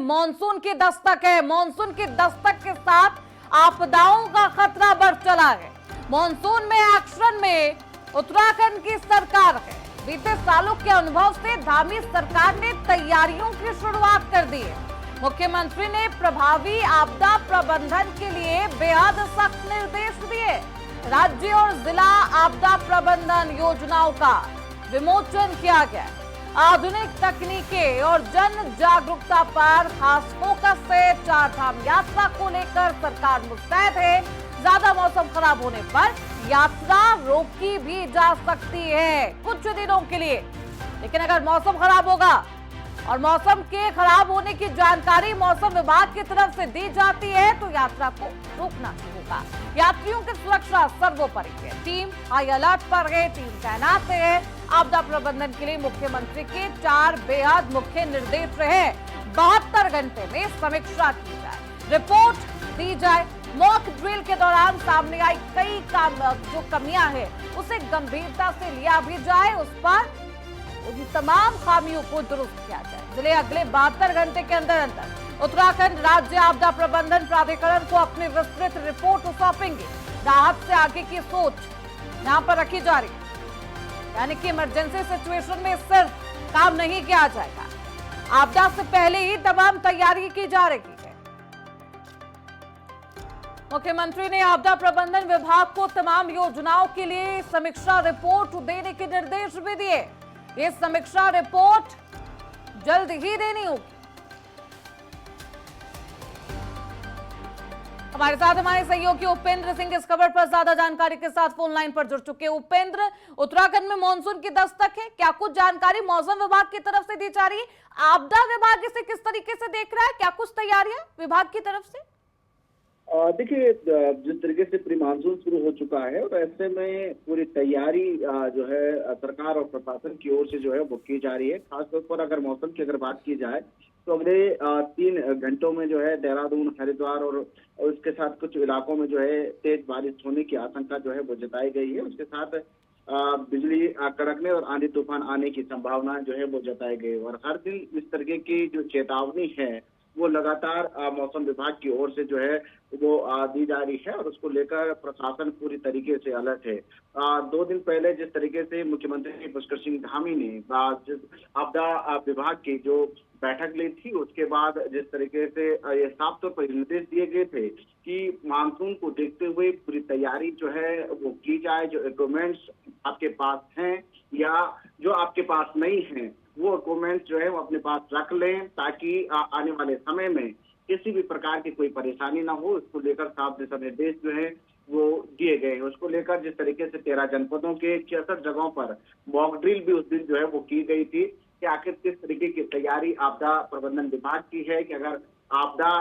Monsoon की दस्तक है। Monsoon की दस्तक के साथ आपदाओं का खतरा बढ़ चला है। मॉनसून में एक्शन में उत्तराखंड की सरकार है। बीते सालों के अनुभव से धामी सरकार ने तैयारियों की शुरुआत कर दी है। मुख्यमंत्री ने प्रभावी आपदा प्रबंधन के लिए बेहद सख्त निर्देश दिए। राज्य और जिला आपदा प्रबंधन योजनाओं का विमोचन किया गया। आधुनिक तकनीकें और जन जागरूकता पर खास फोकस से चारधाम यात्रा को लेकर सरकार मुस्तैद है। ज्यादा मौसम खराब होने पर यात्रा रोकी भी जा सकती है कुछ दिनों के लिए, लेकिन अगर मौसम खराब होगा और मौसम के खराब होने की जानकारी मौसम विभाग की तरफ से दी जाती है तो यात्रा को रोकना ही होगा। यात्रियों की सुरक्षा सर्वोपरि है। टीम हाई अलर्ट पर है, टीम तैनात है। आपदा प्रबंधन के लिए मुख्यमंत्री के 4 बेहद मुख्य निर्देश रहे। 72 घंटे में समीक्षा की जाए, रिपोर्ट दी जाए। मॉक ड्रिल के दौरान सामने आई कई जो कमियां हैं उसे गंभीरता से लिया भी जाए, उस पर उन तमाम खामियों को दुरुस्त किया जाए। जिले अगले 72 घंटे के अंदर उत्तराखंड राज्य आपदा प्रबंधन प्राधिकरण को अपनी विस्तृत रिपोर्ट सौंपेंगे। राहत से आगे की सोच यहां पर रखी जा रही है, यानी कि इमरजेंसी सिचुएशन में सिर्फ काम नहीं किया जाएगा, आपदा से पहले ही तमाम तैयारी की जा रही है। मुख्यमंत्री ने आपदा प्रबंधन विभाग को तमाम योजनाओं के लिए समीक्षा रिपोर्ट देने के निर्देश भी दिए। ये समीक्षा रिपोर्ट जल्द ही देनी होगी। हमारे साथ हमारे सहयोगी उपेंद्र सिंह इस खबर पर ज्यादा जानकारी के साथ फोन लाइन पर जुड़ चुके हैं। उपेंद्र, उत्तराखंड में मानसून की दस्तक है, क्या कुछ जानकारी मौसम विभाग की तरफ से दी जा रही है? आपदा विभाग इसे किस तरीके से देख रहा है? क्या कुछ तैयारियां विभाग की तरफ से? देखिए, जिस तरीके से प्री मानसून शुरू हो चुका है और ऐसे में पूरी तैयारी जो है सरकार और प्रशासन की ओर से जो है वो की जा रही है। खासतौर पर अगर मौसम की अगर बात की जाए तो अगले 3 घंटों में जो है देहरादून, हरिद्वार और उसके साथ कुछ इलाकों में जो है तेज बारिश होने की आशंका जो है वो जताई गई है। उसके साथ बिजली कड़कने और आंधी तूफान आने की संभावना जो है वो जताई गई और हर दिन इस तरीके की जो चेतावनी है वो लगातार मौसम विभाग की ओर से जो है वो दी जा रही है और उसको लेकर प्रशासन पूरी तरीके से अलर्ट है। 2 दिन पहले जिस तरीके से मुख्यमंत्री पुष्कर सिंह धामी ने आपदा विभाग की जो बैठक ली थी, उसके बाद जिस तरीके से ये साफ तौर पर निर्देश दिए गए थे कि मानसून को देखते हुए पूरी तैयारी जो है वो की जाए। जो इक्विपमेंट्स आपके पास हैं या जो आपके पास नहीं है वो डॉक्यूमेंट्स जो है वो अपने पास रख लें ताकि आने वाले समय में किसी भी प्रकार की कोई परेशानी ना हो। इसको लेकर साफ दिशा निर्देश जो है वो दिए गए हैं। उसको लेकर जिस तरीके से 13 जनपदों के 66 जगहों पर मॉक ड्रिल भी उस दिन जो है वो की गई थी कि आखिर किस तरीके की तैयारी आपदा प्रबंधन विभाग की है कि अगर आपदा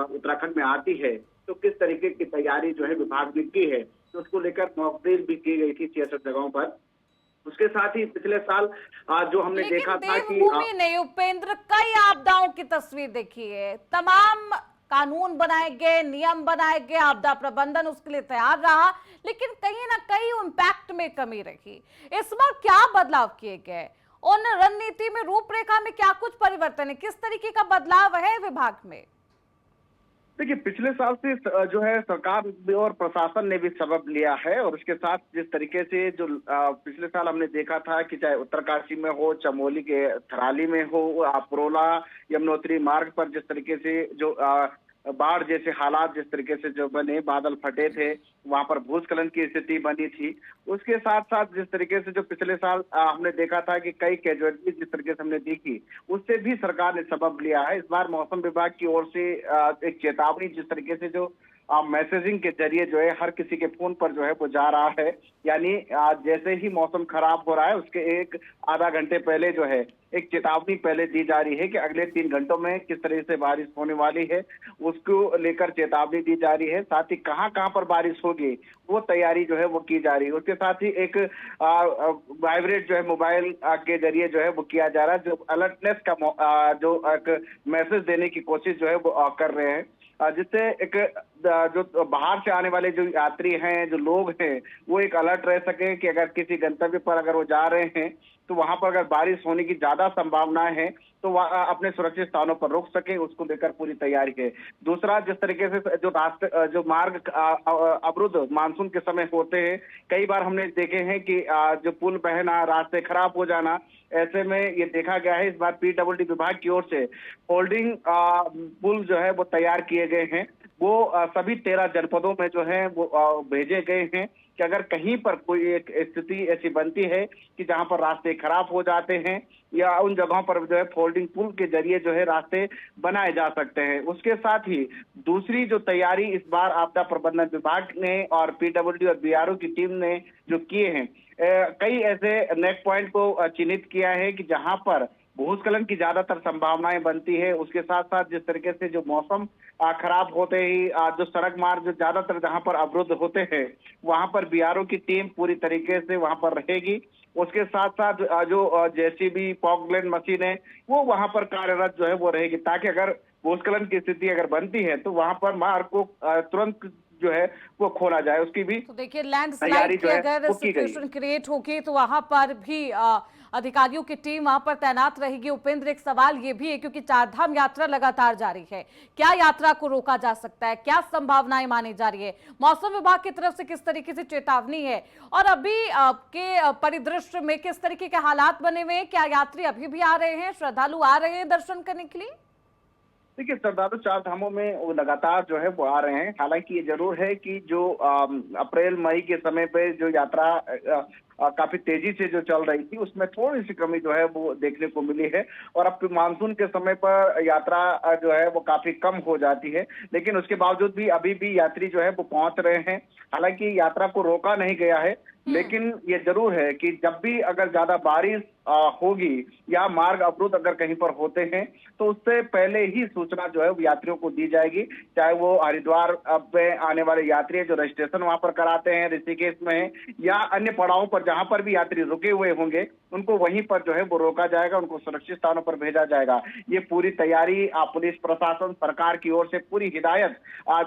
उत्तराखंड में आती है तो किस तरीके की तैयारी जो है विभाग ने की है। तो उसको लेकर मॉक ड्रिल भी की गई थी 66 जगहों पर। उसके साथ ही पिछले साल जो हमने देखा था कि नहीं उपेंद्र, कई आपदाओं की तस्वीर देखी है, तमाम कानून बनाए गए, नियम बनाए गए, आपदा प्रबंधन उसके लिए तैयार रहा, लेकिन कहीं ना कहीं इम्पैक्ट में कमी रही। इस बार क्या बदलाव किए गए? उन रणनीति में, रूपरेखा में क्या कुछ परिवर्तन है? किस तरीके का बदलाव है विभाग में? देखिए, पिछले साल से जो है सरकार और प्रशासन ने भी सबक लिया है और उसके साथ जिस तरीके से जो पिछले साल हमने देखा था कि चाहे उत्तरकाशी में हो, चमोली के थराली में हो, पुरोला यमुनोत्री मार्ग पर जिस तरीके से जो बाढ़ जैसे हालात जिस तरीके से जो बने, बादल फटे थे, वहां पर भूस्खलन की स्थिति बनी थी। उसके साथ साथ जिस तरीके से जो पिछले साल हमने देखा था कि कई कैजुअलिटी जिस तरीके से हमने देखी, उससे भी सरकार ने सबक लिया है। इस बार मौसम विभाग की ओर से एक चेतावनी जिस तरीके से जो मैसेजिंग के जरिए जो है हर किसी के फोन पर जो है वो जा रहा है, यानी जैसे ही मौसम खराब हो रहा है उसके एक आधा घंटे पहले जो है एक चेतावनी पहले दी जा रही है कि अगले 3 घंटों में किस तरह से बारिश होने वाली है, उसको लेकर चेतावनी दी जा रही है। साथ ही कहाँ कहाँ पर बारिश होगी वो तैयारी जो है वो की जा रही है। उसके साथ ही एक वाइब्रेट जो है मोबाइल के जरिए जो है वो किया जा रहा है, जो अलर्टनेस का जो एक मैसेज देने की कोशिश जो है वो कर रहे हैं, जिससे एक जो बाहर से आने वाले जो यात्री हैं, जो लोग हैं, वो एक अलर्ट रह सके कि अगर किसी गंतव्य पर अगर वो जा रहे हैं तो वहां पर अगर बारिश होने की ज्यादा संभावनाएं हैं तो वह अपने सुरक्षित स्थानों पर रुक सके, उसको लेकर पूरी तैयारी है। दूसरा, जिस तरीके से जो रास्ते जो मार्ग अवरुद्ध मानसून के समय होते हैं, कई बार हमने देखे हैं कि जो पुल बहना, रास्ते खराब हो जाना, ऐसे में ये देखा गया है। इस बार पीडब्ल्यूडी विभाग की ओर से फोल्डिंग पुल जो है वो तैयार किए गए हैं। वो सभी 13 जनपदों में जो है वो भेजे गए हैं कि अगर कहीं पर कोई एक स्थिति ऐसी बनती है कि जहां पर रास्ते खराब हो जाते हैं या उन जगहों पर जो है फोल्डिंग पुल के जरिए जो है रास्ते बनाए जा सकते हैं। उसके साथ ही दूसरी जो तैयारी इस बार आपदा प्रबंधन विभाग ने और पीडब्ल्यूडी और बीआरओ की टीम ने जो किए हैं, कई ऐसे नेक पॉइंट को चिन्हित किया है कि जहां पर भूस्खलन की ज्यादातर संभावनाएं बनती है। उसके साथ साथ जिस तरीके से जो मौसम खराब होते ही जो सड़क मार्ग जो ज्यादातर जहां पर अवरुद्ध होते हैं, वहां पर बीआरओ की टीम पूरी तरीके से वहां पर रहेगी। उसके साथ साथ जो जेसीबी पॉकलेन मशीन है वो वहां पर कार्यरत जो है वो रहेगी, ताकि अगर भूस्खलन की स्थिति अगर बनती है तो वहां पर मार्ग को तुरंत जो है वो खोला जाए, उसकी भी तो देखिए लैंडस्लाइड की अगर सिचुएशन क्रिएट होगी तो वहां पर भी अधिकारियों की टीम वहां पर तैनात रहेगी। उपेंद्र, एक सवाल ये भी है क्योंकि चारधाम यात्रा लगातार जारी है, क्या यात्रा को रोका जा सकता है, क्या संभावनाएं मानी जा रही है, मौसम विभाग की तरफ से किस तरीके से चेतावनी है और अभी के परिदृश्य में किस तरीके के हालात बने हुए हैं? क्या यात्री अभी भी आ रहे हैं, श्रद्धालु आ रहे हैं दर्शन करने के लिए? देखिए, श्रद्धालु चार धामों में वो लगातार जो है वो आ रहे हैं। हालांकि ये जरूर है कि जो अप्रैल मई के समय पे जो यात्रा काफी तेजी से जो चल रही थी, उसमें थोड़ी सी कमी जो है वो देखने को मिली है और अब मानसून के समय पर यात्रा जो है वो काफी कम हो जाती है। लेकिन उसके बावजूद भी अभी भी यात्री जो है वो पहुंच रहे हैं। हालांकि यात्रा को रोका नहीं गया है, लेकिन ये जरूर है कि जब भी अगर ज्यादा बारिश होगी या मार्ग अवरुद्ध अगर कहीं पर होते हैं तो उससे पहले ही सूचना जो है वो यात्रियों को दी जाएगी। चाहे वो हरिद्वार में आने वाले यात्री जो रजिस्ट्रेशन वहां पर कराते हैं ऋषिकेश में या अन्य पड़ावों पर जहां पर भी यात्री रुके हुए होंगे, उनको वहीं पर जो है वो रोका जाएगा, उनको सुरक्षित स्थानों पर भेजा जाएगा। ये पूरी तैयारी पुलिस प्रशासन सरकार की ओर से पूरी हिदायत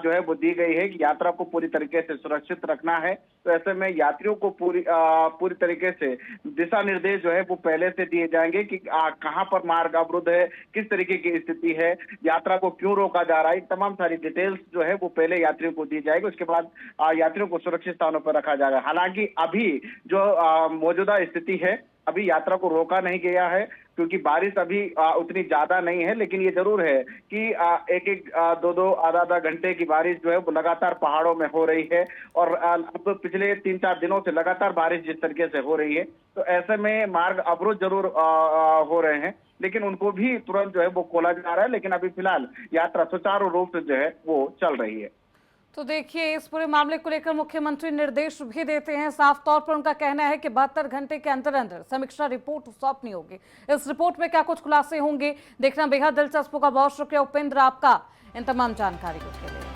जो है वो दी गई है कि यात्रा को पूरी तरीके से सुरक्षित रखना है। तो ऐसे में यात्रियों को पूरी तरीके से दिशा निर्देश जो है वो पहले से दिए जाएंगे कि कहां पर मार्ग अवरुद्ध है, किस तरीके की स्थिति है, यात्रा को क्यों रोका जा रहा है, तमाम सारी डिटेल्स जो है वो पहले यात्रियों को दी जाएगी। उसके बाद यात्रियों को सुरक्षित स्थानों पर रखा जाएगा। हालांकि अभी जो मौजूदा स्थिति है, अभी यात्रा को रोका नहीं गया है क्योंकि बारिश अभी उतनी ज्यादा नहीं है। लेकिन ये जरूर है कि एक दो आधा घंटे की बारिश जो है वो लगातार पहाड़ों में हो रही है और अब पिछले 3-4 दिनों से लगातार बारिश जिस तरीके से हो रही है, तो ऐसे में मार्ग अवरुद्ध जरूर हो रहे हैं, लेकिन उनको भी तुरंत जो है वो खोला जा रहा है। लेकिन अभी फिलहाल यात्रा सुचारू रूप से जो है वो चल रही है। तो देखिए, इस पूरे मामले को लेकर मुख्यमंत्री निर्देश भी देते हैं। साफ तौर पर उनका कहना है कि 72 घंटे के अंदर अंदर समीक्षा रिपोर्ट सौंपनी होगी। इस रिपोर्ट में क्या कुछ खुलासे होंगे, देखना बेहद दिलचस्प होगा। बहुत शुक्रिया उपेंद्र आपका इन तमाम जानकारियों के लिए।